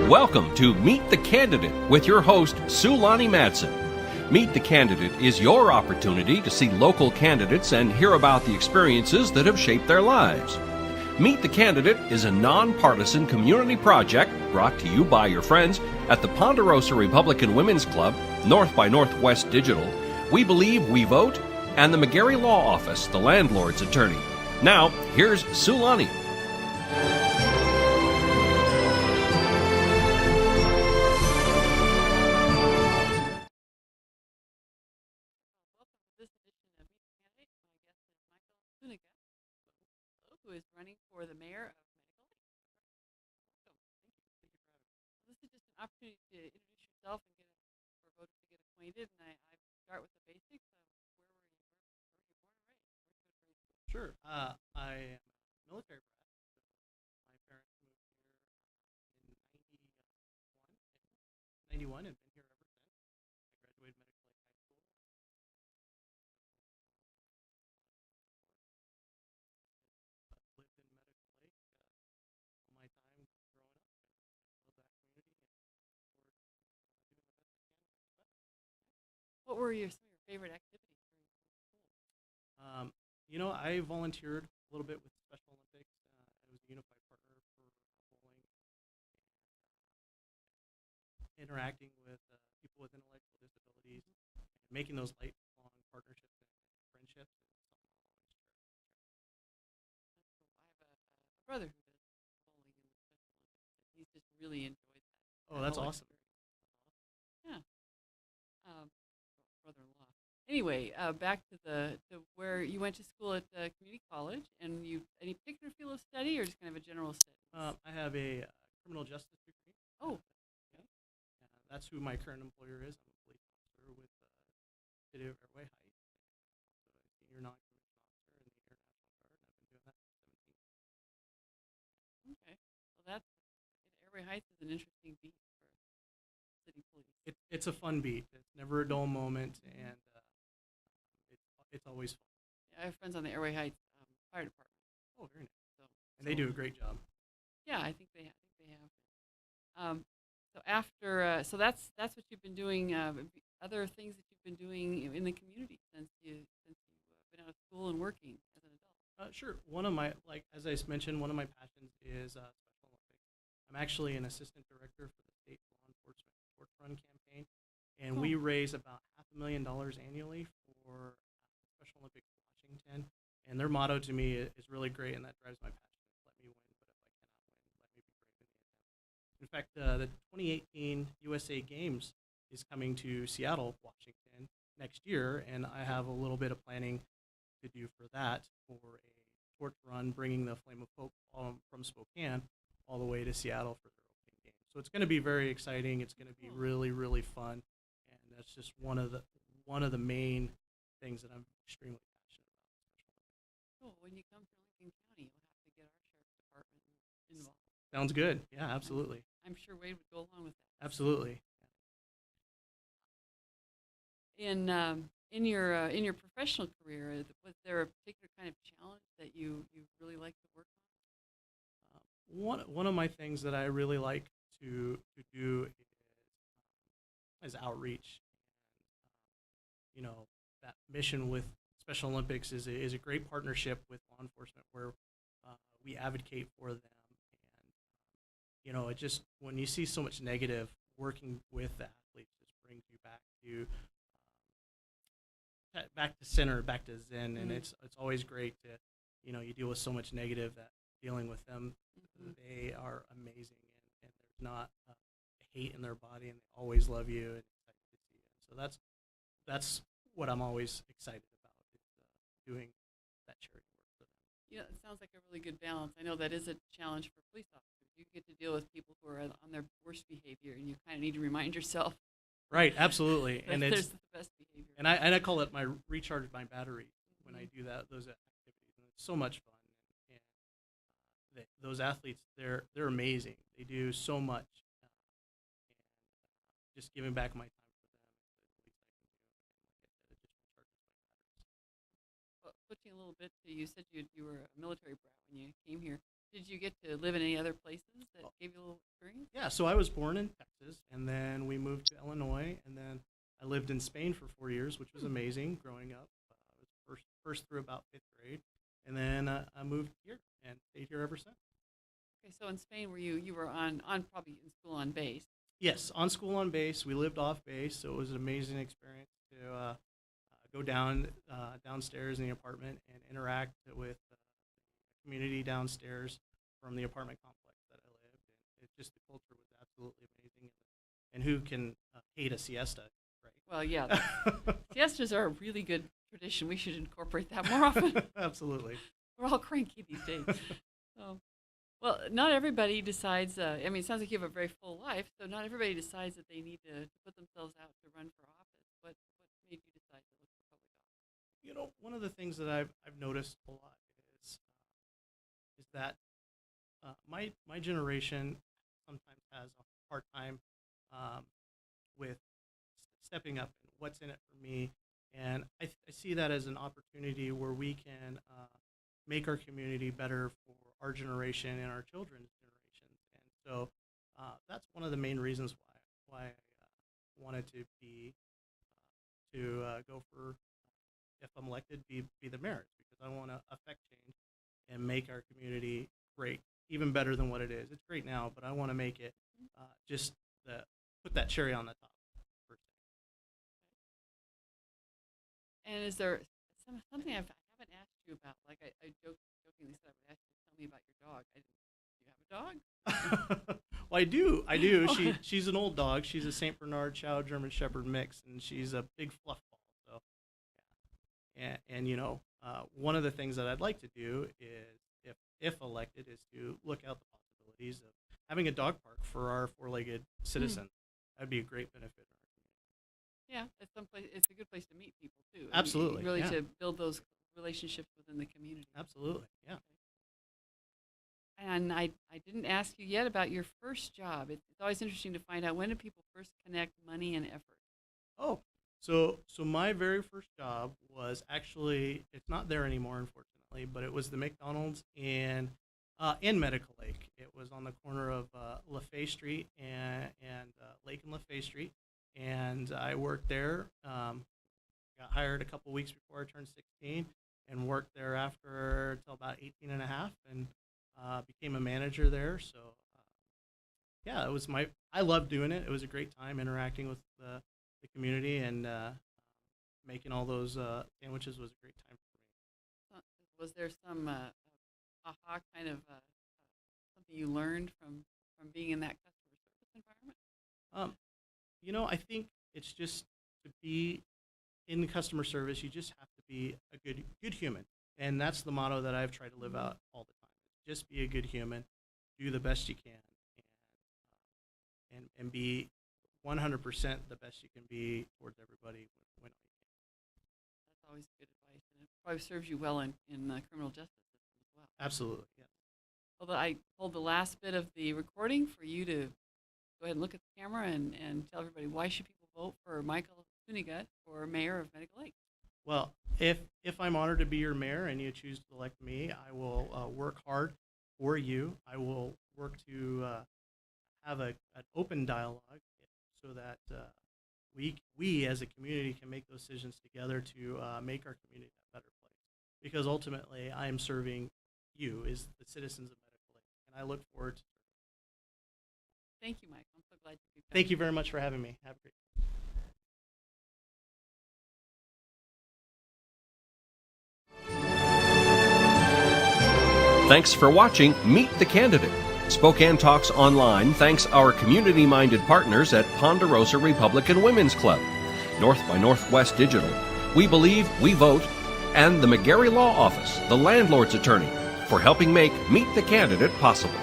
Welcome to Meet the Candidate with your host, Sulani Madsen. Meet the Candidate is your opportunity to see local candidates and hear about the experiences that have shaped their lives. Meet the Candidate is a nonpartisan community project brought to you by your friends at the Ponderosa Republican Women's Club, North by Northwest Digital, We Believe We Vote, and the McGarry Law Office, the landlord's attorney. Now, here's Sulani. This edition of Meet the Candidate, my guest is Mikeal Suniga, who is running for the mayor of Mikeal Lake. Welcome. Thank you. Thank you for having me. This is just an opportunity to introduce yourself and for voters to get acquainted. And I start with the basics. Where were you born and raised? Where you go to grade school? Sure. I am a military brat. So my parents moved here in 91 and been here ever since. I graduated Medical Lake High School. Lived in Medical Lake all my time growing up, and love that community and look forward to doing the best I can with the best. What were some of your favorite activities during school? I volunteered a little bit with Special Olympics. I was a unified partner for bowling and interacting with people with intellectual disabilities and making those lifelong partnerships and friendships is something I'll always cherish. That's cool. I have a brother who does bowling in the Special Olympics, and he's just really enjoyed that. Oh, that's whole awesome. experience. Yeah. Brother-in-law. Anyway, back to where you went to school at community college, and any particular field of study, or just kind of a general study? I have a criminal justice degree. Oh, Yeah. That's who my current employer is. I'm a police officer with City of Airway Heights. Also a senior non-commissioned officer in the Air National Guard, and I've been doing that for 17 years. okay. Well, Airway Heights is an interesting beat for city police. It's a fun beat. It's never a dull moment, and it's always fun. Yeah, I have friends on the Airway Heights Fire Department. Oh, very nice. So, And they do a great job. Yeah, I think they have. So after, so that's what you've been doing. Other things that you've been doing in the community since you've been out of school and working as an adult. Sure. One of my, as I mentioned, one of my passions is Special Olympics. I'm actually an assistant director for the state law enforcement short run campaign, and Cool. we raise about $500,000 annually for Special Olympics Washington. And their motto to me is really great, and that drives my passion. Let me win, but if I cannot win, let me be brave in the attempt. In fact, the 2018 USA Games is coming to Seattle, Washington next year, and I have a little bit of planning to do for that, for a torch run, bringing the Flame of Hope from Spokane all the way to Seattle for their opening game. So it's going to be very exciting. It's going to be really, really fun, and that's just one of the main things that I'm extremely passionate about. Cool. When you come to Lincoln County, you'll have to get our sheriff's department involved. Sounds good. Yeah, absolutely. I'm sure Wade would go along with that. Absolutely. In your professional career, was there a particular kind of challenge that you really like to work on? One of my things that I really like to do is outreach. And, that mission with Special Olympics is a great partnership with law enforcement where we advocate for them. And, it just, when you see so much negative, working with the athletes just brings you back to center, back to zen. Mm-hmm. And it's always great to, you deal with so much negative that dealing with them, Mm-hmm. they are amazing, and there's not hate in their body, and they always love you and excited to see you. So that's what I'm always excited about, is doing that charity work for them. Yeah, it sounds like a really good balance. I know that is a challenge for police officers. You get to deal with people who are on their worst behavior, and you kind of need to remind yourself Right, absolutely. that And there's the best behavior. and I call it my recharge my battery when I do those activities, and it's so much fun. And those athletes, they're amazing. They do so much, and just giving back my time for them is the least I can do. And like I said, it just recharges my batteries. Switching a little bit, you said you were a military brat when you came here. Did you get to live in any other places that gave you a little experience? Yeah, so I was born in Texas, and then we moved to Illinois, and then I lived in Spain for 4 years, which was amazing growing up. I was first through about 5th grade, and then I moved here and stayed here ever since. Okay, so in Spain, you were on probably in school on base. Yes, on school on base. We lived off base, so it was an amazing experience to go downstairs in the apartment and interact with the community downstairs from the apartment complex that I lived in. Just the culture was absolutely amazing, and who can hate a siesta, right? Well, yeah, siestas are a really good tradition. We should incorporate that more often. Absolutely. We're all cranky these days. So, well, not everybody decides. I mean, it sounds like you have a very full life, so not everybody decides that they need to put themselves out to run for office. What made you decide to look for public office? You know, one of the things that I've noticed a lot is that my generation sometimes has a hard time with stepping up and what's in it for me, and I see that as an opportunity where we can make our community better for our generation and our children's generations. And so that's one of the main reasons why I wanted to go for, if I'm elected, be the mayor, because I want to affect change and make our community great, even better than what it is. It's great now, but I want to make it put that cherry on the top. And is there something I haven't asked you about? Like I jokingly said I would ask you to tell me about your dog. Do you have a dog? Well, I do. She's an old dog. She's a Saint Bernard Chow German Shepherd mix, and she's a big fluff ball. So, yeah. And you know, one of the things that I'd like to do is, if elected, is to look out the possibilities of having a dog park for our four-legged citizens. That'd be a great benefit. Yeah, it's a good place to meet people too. Absolutely, really yeah. to build those relationships within the community. Absolutely, yeah. And I didn't ask you yet about your first job. It's always interesting to find out, when do people first connect money and effort? Oh, so my very first job was actually, it's not there anymore, unfortunately, but it was the McDonald's in Medical Lake. It was on the corner of LaFay Street and Lake and LaFay Street. And I worked there, got hired a couple weeks before I turned 16, and worked there after until about 18 and a half, and became a manager there. So, yeah, I loved doing it. It was a great time interacting with the community, and making all those sandwiches was a great time for me. Was there some aha kind of something you learned from being in that customer service environment? You know, I think it's just, to be in customer service, you just have to be a good human. And that's the motto that I've tried to live out all the time. Just be a good human, do the best you can, and be 100% the best you can be towards everybody when you can. That's always good advice, and it probably serves you well in the criminal justice system as well. Absolutely, yes. Well, I hold the last bit of the recording for you to go ahead and look at the camera and tell everybody, why should people vote for Mikeal Suniga for mayor of Medical Lake? Well, if I'm honored to be your mayor and you choose to elect me, I will work hard for you. I will work to have an open dialogue so that we as a community can make those decisions together to make our community a better place. Because ultimately, I am serving you as the citizens of Medical Lake, and I look forward to. Thank you, Mike. I'm so glad you came. Thank you very much for having me. Have a great day. Thanks for watching Meet the Candidate. Spokane Talks Online thanks our community-minded partners at Ponderosa Republican Women's Club, North by Northwest Digital, We Believe, We Vote, and the McGarry Law Office, the landlord's attorney, for helping make Meet the Candidate possible.